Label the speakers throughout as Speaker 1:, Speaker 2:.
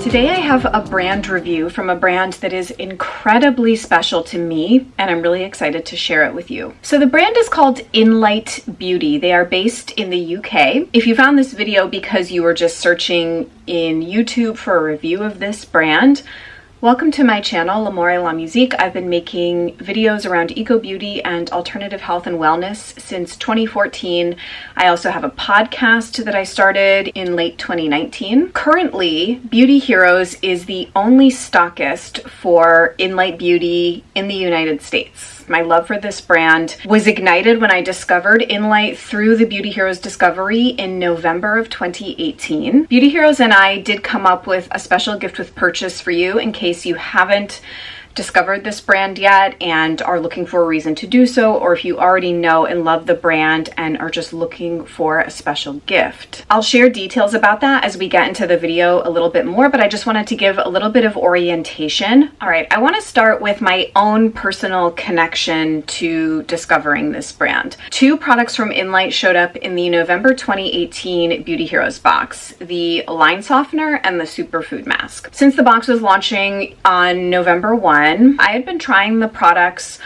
Speaker 1: Today I have a brand review from a brand that is incredibly special to me, and I'm really excited to share it with you. So the brand is called Inlight Beauty. They are based in the UK. If you found this video because you were just searching in YouTube for a review of this brand, welcome to my channel, L'Amore La Musique. I've been making videos around eco-beauty and alternative health and wellness since 2014. I also have a podcast that I started in late 2019. Currently, Beauty Heroes is the only stockist for Inlight Beauty in the United States. My love for this brand was ignited when I discovered Inlight through the Beauty Heroes discovery in November of 2018. Beauty Heroes and I did come up with a special gift with purchase for you in case you haven't discovered this brand yet and are looking for a reason to do so, or if you already know and love the brand and are just looking for a special gift. I'll share details about that as we get into the video a little bit more, but I just wanted to give a little bit of orientation. All right, I want to start with my own personal connection to discovering this brand. Two products from Inlight showed up in the November 2018 Beauty Heroes box, the line softener and the superfood mask. Since the box was launching on November 1, I had been trying the products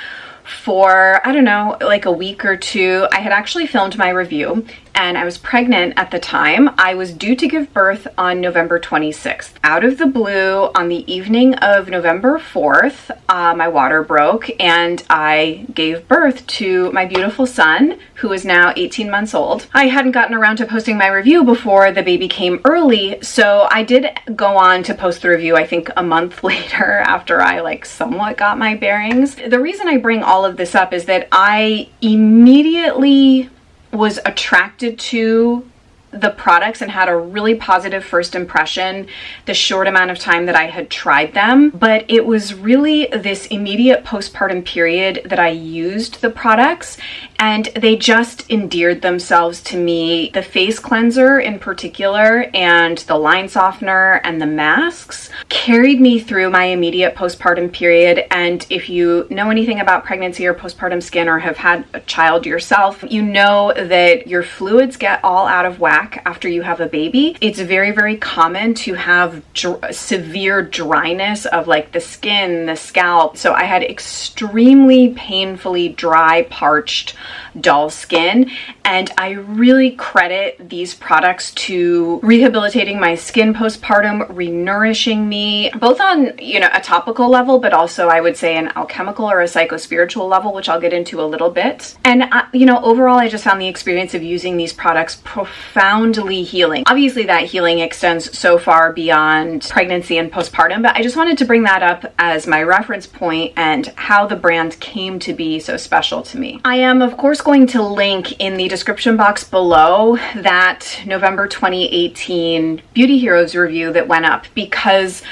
Speaker 1: for, I don't know, like a week or two. I had actually filmed my review and I was pregnant at the time. I was due to give birth on November 26th. Out of the blue, on the evening of November 4th, my water broke and I gave birth to my beautiful son, who is now 18 months old. I hadn't gotten around to posting my review before the baby came early, so I did go on to post the review, I think a month later after I somewhat got my bearings. The reason I bring all of this up is that I immediately was attracted to the products and had a really positive first impression the short amount of time that I had tried them. But it was really this immediate postpartum period that I used the products and they just endeared themselves to me. The face cleanser in particular and the line softener and the masks carried me through my immediate postpartum period. And if you know anything about pregnancy or postpartum skin or have had a child yourself, you know that your fluids get all out of whack after you have a baby. It's very, very common to have severe dryness of the skin, the scalp. So I had extremely painfully dry, parched, dull skin, and I really credit these products to rehabilitating my skin postpartum, renourishing me, both on a topical level, but also I would say an alchemical or a psychospiritual level, which I'll get into a little bit. And overall, I just found the experience of using these products profoundly healing. Obviously, that healing extends so far beyond pregnancy and postpartum, but I just wanted to bring that up as my reference point and how the brand came to be so special to me. I am, of course, going to link in the description box below that November 2018 Beauty Heroes review that went up, because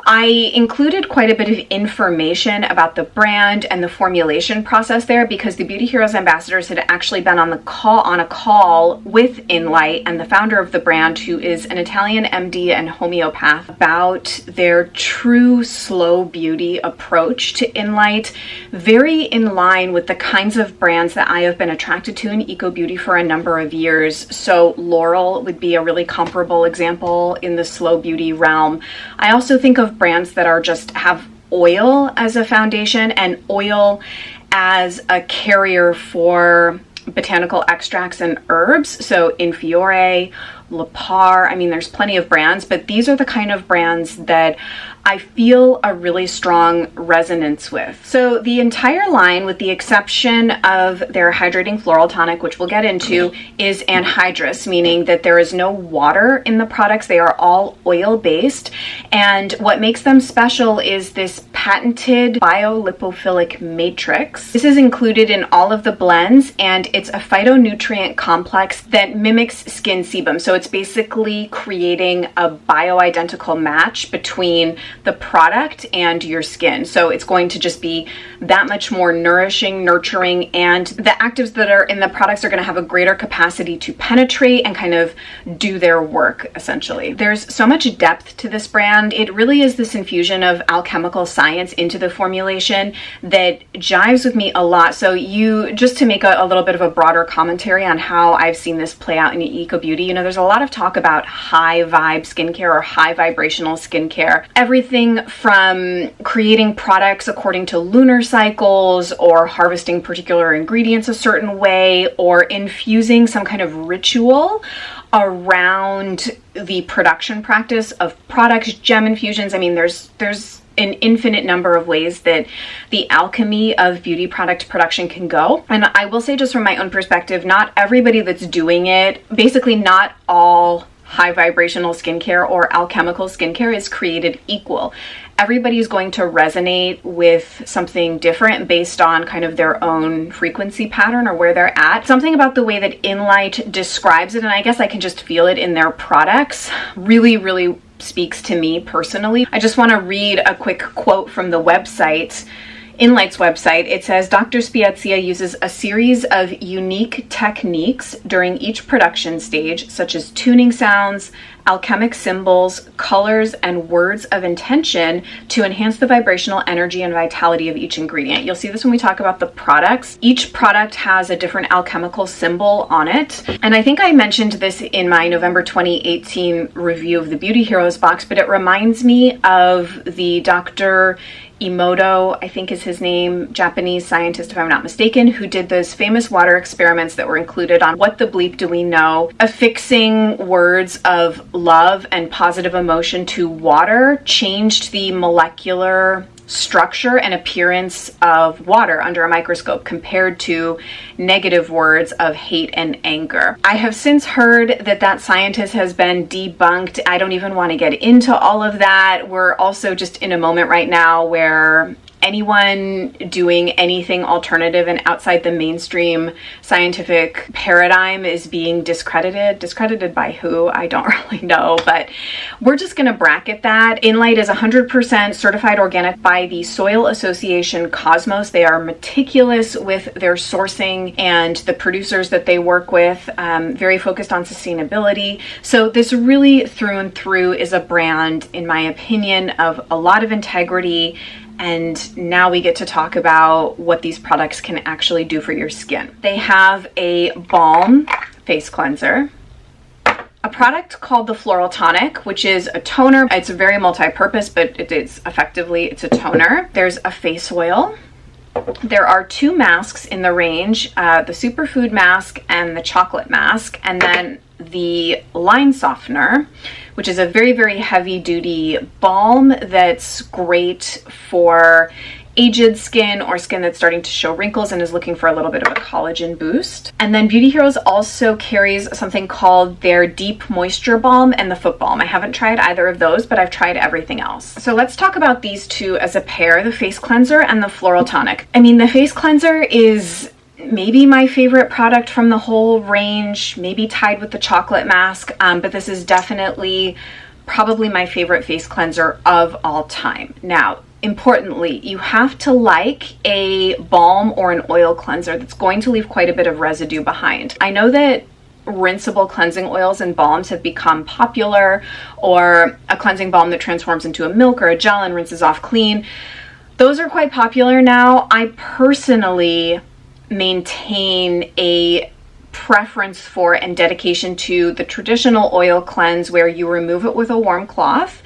Speaker 1: I included quite a bit of information about the brand and the formulation process there, because the Beauty Heroes ambassadors had actually been on a call with Inlight and the founder of the brand, who is an Italian MD and homeopath, about their true slow beauty approach to Inlight, very in line with the kinds of brands that I have been attracted to in eco-beauty for a number of years. So Laurel would be a really comparable example in the slow beauty realm. I also think of brands that are just have oil as a foundation and oil as a carrier for botanical extracts and herbs. So Infiore, La Par, there's plenty of brands, but these are the kind of brands that I feel a really strong resonance with. So the entire line, with the exception of their hydrating floral tonic, which we'll get into, is anhydrous, meaning that there is no water in the products. They are all oil-based. And what makes them special is this patented biolipophilic matrix. This is included in all of the blends, and it's a phytonutrient complex that mimics skin sebum. So it's basically creating a bioidentical match between the product and your skin. So it's going to just be that much more nourishing, nurturing, and the actives that are in the products are going to have a greater capacity to penetrate and kind of do their work, essentially. There's so much depth to this brand. It really is this infusion of alchemical science into the formulation that jives with me a lot. So just to make a little bit of a broader commentary on how I've seen this play out in eco-beauty, there's a lot of talk about high vibe skincare or high vibrational skincare. Everything from creating products according to lunar cycles, or harvesting particular ingredients a certain way, or infusing some kind of ritual around the production practice of products, gem infusions. I mean, there's an infinite number of ways that the alchemy of beauty product production can go. And I will say, just from my own perspective, not everybody that's doing it, basically not all high vibrational skincare or alchemical skincare is created equal. Everybody's going to resonate with something different based on kind of their own frequency pattern or where they're at. Something about the way that Inlight describes it, and I guess I can just feel it in their products, really speaks to me personally. I just want to read a quick quote from the website, Inlight's website. It says, Dr. Spiezia uses a series of unique techniques during each production stage, such as tuning sounds, alchemic symbols, colors, and words of intention to enhance the vibrational energy and vitality of each ingredient. You'll see this when we talk about the products. Each product has a different alchemical symbol on it. And I think I mentioned this in my November 2018 review of the Beauty Heroes box, but it reminds me of the Dr. Emoto, I think is his name, Japanese scientist if I'm not mistaken, who did those famous water experiments that were included on What the Bleep Do We Know, affixing words of love and positive emotion to water changed the molecular structure and appearance of water under a microscope compared to negative words of hate and anger. I have since heard that that scientist has been debunked. I don't even want to get into all of that. We're also just in a moment right now where anyone doing anything alternative and outside the mainstream scientific paradigm is being discredited. Discredited by who? I don't really know, but we're just going to bracket that. Inlight is 100% certified organic by the Soil Association Cosmos. They are meticulous with their sourcing and the producers that they work with, very focused on sustainability. So this really through and through is a brand, in my opinion, of a lot of integrity. And now we get to talk about what these products can actually do for your skin. They have a balm face cleanser, a product called the Floral Tonic, which is a toner. It's very multi-purpose, but it's a toner. There's a face oil. There are 2 masks in the range, the superfood mask and the chocolate mask, and then the line softener, which is a very heavy duty balm that's great for aged skin or skin that's starting to show wrinkles and is looking for a little bit of a collagen boost. And then Beauty Heroes also carries something called their Deep Moisture Balm and the Foot Balm. I haven't tried either of those, but I've tried everything else. So let's talk about these two as a pair, the face cleanser and the Floral Tonic. I mean, the face cleanser is maybe my favorite product from the whole range, maybe tied with the chocolate mask, but this is definitely probably my favorite face cleanser of all time. Now, importantly, you have to like a balm or an oil cleanser that's going to leave quite a bit of residue behind. I know that rinseable cleansing oils and balms have become popular, or a cleansing balm that transforms into a milk or a gel and rinses off clean. Those are quite popular now. I personally maintain a preference for and dedication to the traditional oil cleanse, where you remove it with a warm cloth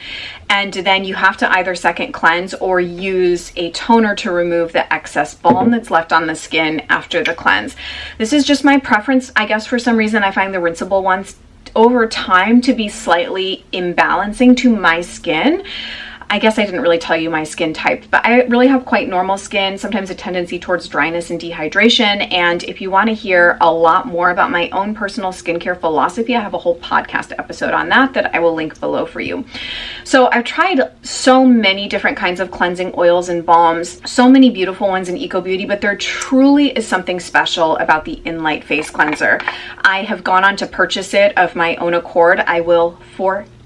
Speaker 1: and then you have to either second cleanse or use a toner to remove the excess balm that's left on the skin after the cleanse. This is just my preference. I guess for some reason I find the rinseable ones over time to be slightly imbalancing to my skin. I guess I didn't really tell you my skin type, but I really have quite normal skin, sometimes a tendency towards dryness and dehydration. And if you want to hear a lot more about my own personal skincare philosophy, I have a whole podcast episode on that I will link below for you. So I've tried so many different kinds of cleansing oils and balms, so many beautiful ones in Eco Beauty, but there truly is something special about the Inlight face cleanser. I have gone on to purchase it of my own accord. I will forever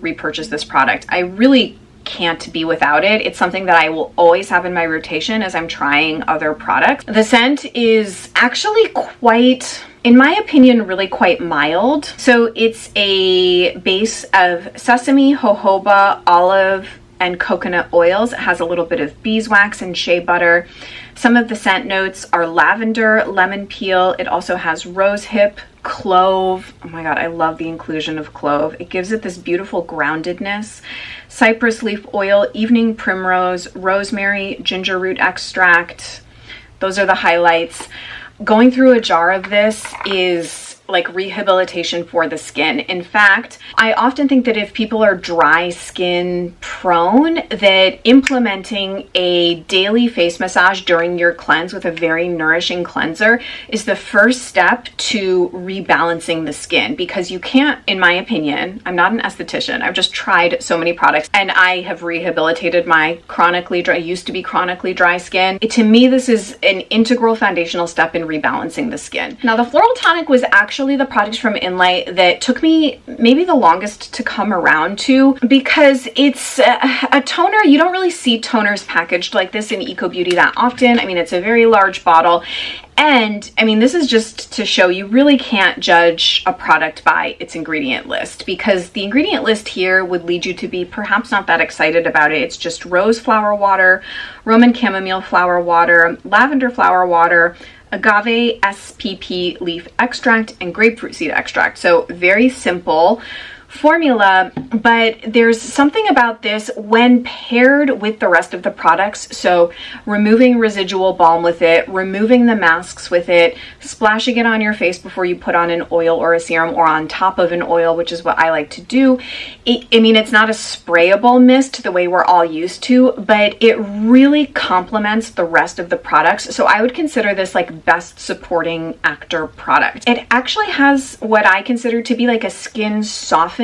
Speaker 1: repurchase this product. I really can't be without it. It's something that I will always have in my rotation as I'm trying other products. The scent is actually quite, in my opinion, really quite mild. So it's a base of sesame, jojoba, olive, and coconut oils. It has a little bit of beeswax and shea butter. Some of the scent notes are lavender, lemon peel. It also has rose hip, clove. Oh my God, I love the inclusion of clove. It gives it this beautiful groundedness. Cypress leaf oil, evening primrose, rosemary, ginger root extract. Those are the highlights. Going through a jar of this is like rehabilitation for the skin. In fact, I often think that if people are dry skin prone, that implementing a daily face massage during your cleanse with a very nourishing cleanser is the first step to rebalancing the skin, because you can't, in my opinion, I'm not an esthetician, I've just tried so many products and I have rehabilitated my used to be chronically dry skin. To me, this is an integral foundational step in rebalancing the skin. Now, the floral tonic was actually the product from Inlight that took me maybe the longest to come around to, because it's a toner. You don't really see toners packaged like this in Eco Beauty that often. I mean, it's a very large bottle. And I mean, this is just to show you really can't judge a product by its ingredient list, because the ingredient list here would lead you to be perhaps not that excited about it. It's just rose flower water, Roman chamomile flower water, lavender flower water, agave SPP leaf extract, and grapefruit seed extract. So very simple formula, but there's something about this when paired with the rest of the products. So removing residual balm with it, removing the masks with it, splashing it on your face before you put on an oil or a serum, or on top of an oil, which is what I like to do. I mean, it's not a sprayable mist the way we're all used to, but it really complements the rest of the products. So I would consider this like best supporting actor product. It actually has what I consider to be like a skin softening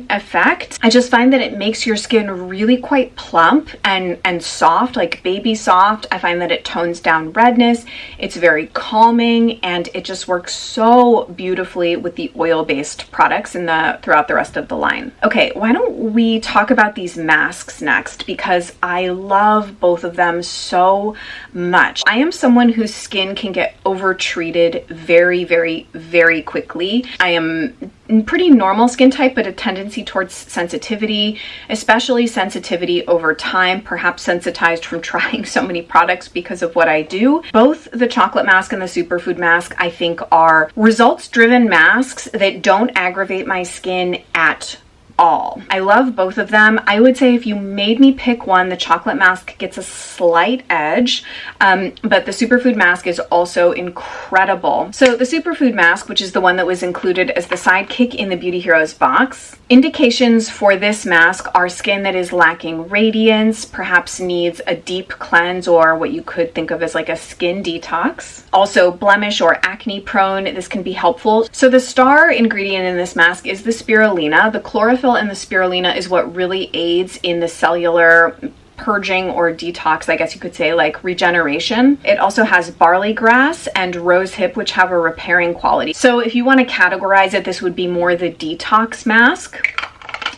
Speaker 1: effect. I just find that it makes your skin really quite plump and soft, like baby soft. I find that it tones down redness. It's very calming, and it just works so beautifully with the oil-based products throughout the rest of the line. Okay, why don't we talk about these masks next, because I love both of them so much. I am someone whose skin can get over-treated very, very, very quickly. I am pretty normal skin type, but a tendency towards sensitivity, especially sensitivity over time, perhaps sensitized from trying so many products because of what I do. Both the chocolate mask and the superfood mask, I think, are results-driven masks that don't aggravate my skin at all. I love both of them. I would say if you made me pick one, the chocolate mask gets a slight edge, but the superfood mask is also incredible. So the superfood mask, which is the one that was included as the sidekick in the Beauty Heroes box, indications for this mask are skin that is lacking radiance, perhaps needs a deep cleanse, or what you could think of as like a skin detox. Also blemish or acne prone, this can be helpful. So the star ingredient in this mask is the spirulina. The chlorophyll in the spirulina is what really aids in the cellular purging or detox, I guess you could say, like regeneration. It also has barley grass and rose hip, which have a repairing quality. So if you want to categorize it, this would be more the detox mask,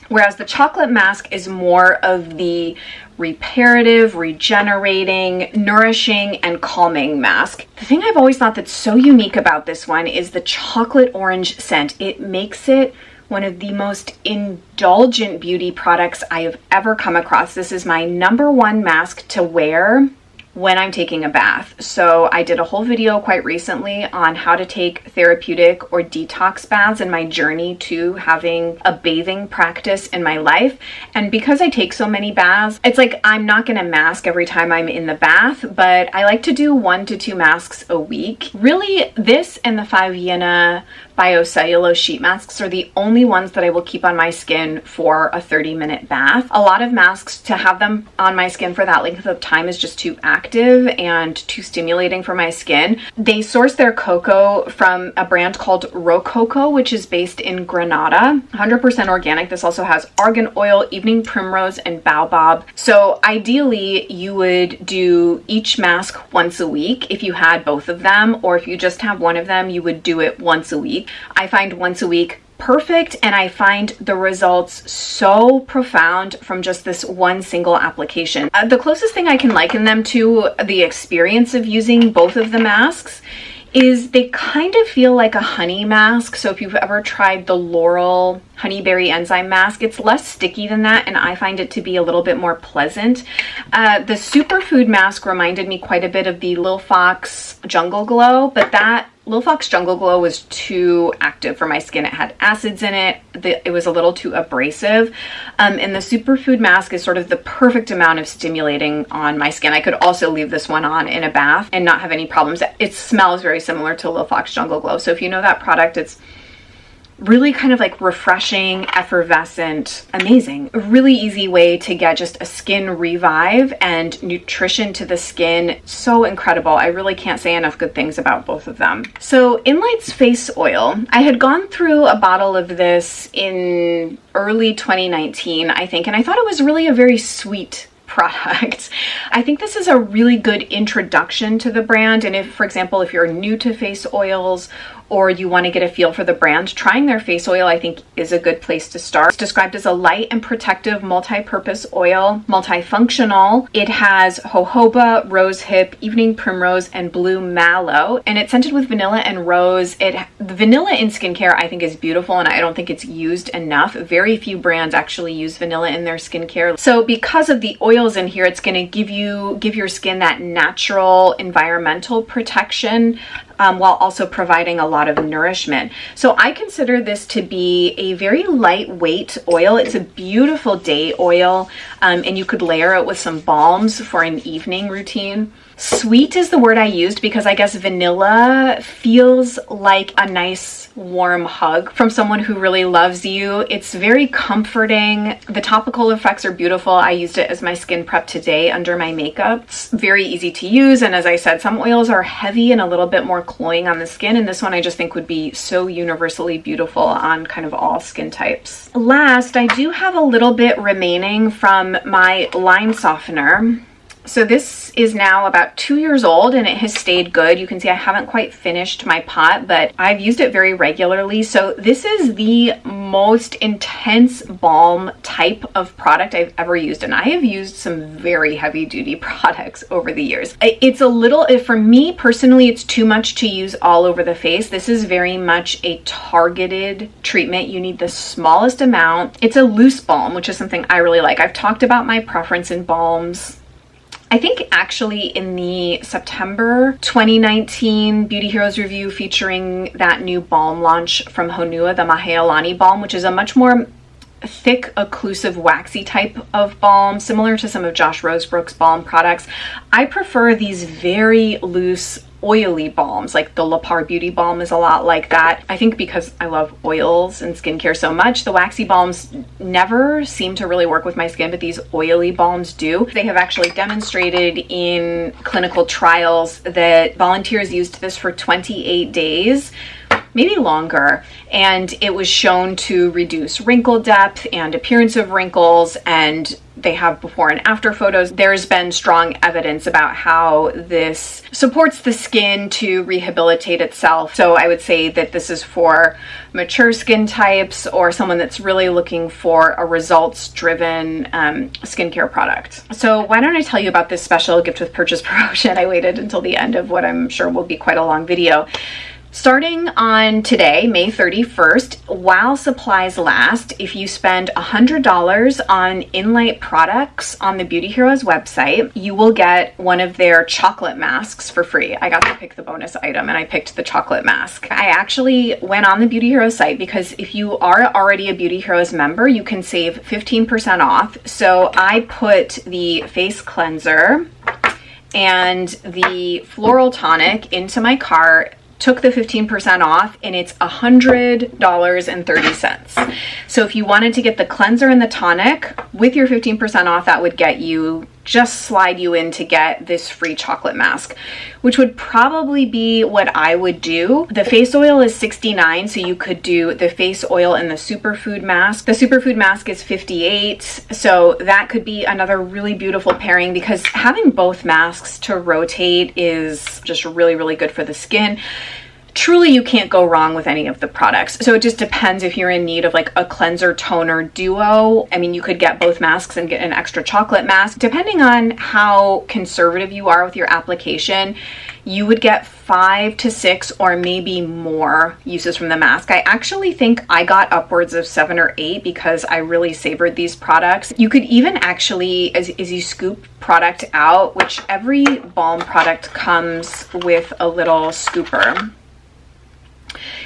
Speaker 1: whereas the chocolate mask is more of the reparative, regenerating, nourishing, and calming mask. The thing I've always thought that's so unique about this one is the chocolate orange scent. It makes it one of the most indulgent beauty products I have ever come across. This is my #1 mask to wear when I'm taking a bath. So I did a whole video quite recently on how to take therapeutic or detox baths and my journey to having a bathing practice in my life. And because I take so many baths, it's like I'm not going to mask every time I'm in the bath, but I like to do 1 to 2 masks a week. Really, this and the 5 Vienna biocellulose sheet masks are the only ones that I will keep on my skin for a 30-minute bath. A lot of masks, to have them on my skin for that length of time is just too active and too stimulating for my skin. They source their cocoa from a brand called Rococo, which is based in Granada, 100% organic. This also has argan oil, evening primrose, and baobab. So ideally, you would do each mask once a week if you had both of them, or if you just have one of them, you would do it once a week. I find once a week perfect, and I find the results so profound from just this one single application. The closest thing I can liken them to the experience of using both of the masks is they kind of feel like a honey mask. So if you've ever tried the Laurel Honeyberry Enzyme Mask, it's less sticky than that, and I find it to be a little bit more pleasant. The Superfood Mask reminded me quite a bit of the Lil Fox Jungle Glow, but that Lil Fox Jungle Glow was too active for my skin. It had acids in it. It was a little too abrasive. And the Superfood Mask is sort of the perfect amount of stimulating on my skin. I could also leave this one on in a bath and not have any problems. It smells very similar to Lil Fox Jungle Glow. So if you know that product, it's really kind of like refreshing, effervescent, amazing. A really easy way to get just a skin revive and nutrition to the skin. So incredible. I really can't say enough good things about both of them. So Inlight's face oil, I had gone through a bottle of this in early 2019, I think, and I thought it was really a very sweet product. I think this is a really good introduction to the brand. And if, for example, if you're new to face oils or you want to get a feel for the brand, trying their face oil, I think, is a good place to start. It's described as a light and protective multi-purpose oil, multifunctional. It has jojoba, rosehip, evening primrose, and blue mallow, and it's scented with vanilla and rose. The vanilla in skincare, I think, is beautiful, and I don't think it's used enough. Very few brands actually use vanilla in their skincare. So because of the oils in here, it's going to give your skin that natural environmental protection, while also providing a lot of nourishment. So I consider this to be a very lightweight oil. It's a beautiful day oil, and you could layer it with some balms for an evening routine. Sweet is the word I used because I guess vanilla feels like a nice warm hug from someone who really loves you. It's very comforting. The topical effects are beautiful. I used it as my skin prep today under my makeup. It's very easy to use, and as I said, some oils are heavy and a little bit more cloying on the skin, and this one I just think would be so universally beautiful on kind of all skin types. Last, I do have a little bit remaining from my line softener. So this is now about 2 years old and it has stayed good. You can see I haven't quite finished my pot, but I've used it very regularly. So this is the most intense balm type of product I've ever used, and I have used some very heavy duty products over the years. It's a little, for me personally, it's too much to use all over the face. This is very much a targeted treatment. You need the smallest amount. It's a loose balm, which is something I really like. I've talked about my preference in balms, I think, actually in the September 2019 Beauty Heroes review featuring that new balm launch from Honua, the Mahealani balm, which is a much more thick, occlusive, waxy type of balm, similar to some of Josh Rosebrook's balm products. I prefer these very loose, oily balms, like the La Par Beauty Balm is a lot like that. I think because I love oils and skincare so much, the waxy balms never seem to really work with my skin, but these oily balms do. They have actually demonstrated in clinical trials that volunteers used this for 28 days, maybe longer, and it was shown to reduce wrinkle depth and appearance of wrinkles, and they have before and after photos. There's been strong evidence about how this supports the skin to rehabilitate itself. So I would say that this is for mature skin types or someone that's really looking for a results-driven skincare product. So why don't I tell you about this special gift with purchase promotion? I waited until the end of what I'm sure will be quite a long video. Starting on today, May 31st, while supplies last, if you spend $100 on Inlight products on the Beauty Heroes website, you will get one of their chocolate masks for free. I got to pick the bonus item and I picked the chocolate mask. I actually went on the Beauty Heroes site because if you are already a Beauty Heroes member, you can save 15% off. So I put the face cleanser and the floral tonic into my cart, took the 15% off, and it's $100.30. So if you wanted to get the cleanser and the tonic with your 15% off, that would get you, just slide you in to get this free chocolate mask, which would probably be what I would do. The face oil is $69, so you could do the face oil and the superfood mask. The superfood mask is $58, so that could be another really beautiful pairing because having both masks to rotate is just really, really good for the skin. Truly, you can't go wrong with any of the products. So it just depends if you're in need of like a cleanser toner duo. I mean, you could get both masks and get an extra chocolate mask. Depending on how conservative you are with your application, you would get 5 to 6 or maybe more uses from the mask. I actually think I got upwards of 7 or 8 because I really savored these products. You could even actually, as you scoop product out, which every balm product comes with a little scooper.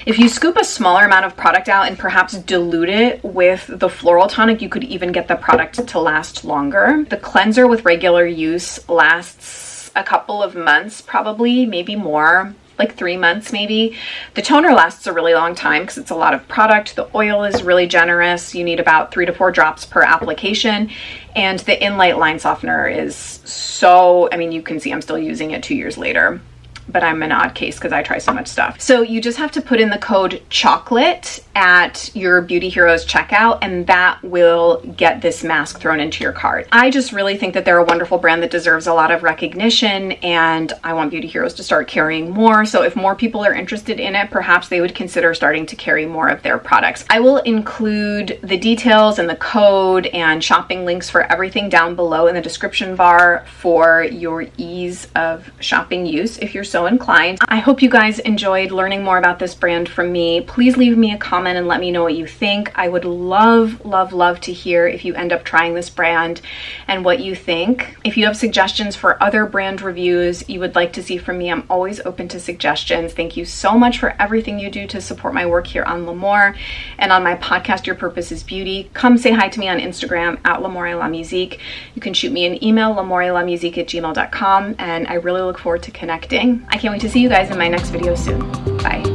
Speaker 1: If you scoop a smaller amount of product out and perhaps dilute it with the floral tonic, you could even get the product to last longer. The cleanser with regular use lasts a couple of months, probably, maybe more, like 3 months maybe. The toner lasts a really long time because it's a lot of product. The oil is really generous. You need about 3 to 4 drops per application. And the Inlight line softener is so, I mean, you can see I'm still using it 2 years later. But I'm an odd case because I try so much stuff. So you just have to put in the code chocolate at your Beauty Heroes checkout, and that will get this mask thrown into your cart. I just really think that they're a wonderful brand that deserves a lot of recognition, and I want Beauty Heroes to start carrying more. So if more people are interested in it, perhaps they would consider starting to carry more of their products. I will include the details and the code and shopping links for everything down below in the description bar for your ease of shopping use if you're so inclined. I hope you guys enjoyed learning more about this brand from me. Please leave me a comment and let me know what you think. I would love, love, love to hear if you end up trying this brand and what you think. If you have suggestions for other brand reviews you would like to see from me, I'm always open to suggestions. Thank you so much for everything you do to support my work here on L'Amour and on my podcast, Your Purpose is Beauty. Come say hi to me on Instagram at @LamourLaMusique. You can shoot me an email, lamourelamusique@gmail.com, and I really look forward to connecting. I can't wait to see you guys in my next video soon. Bye.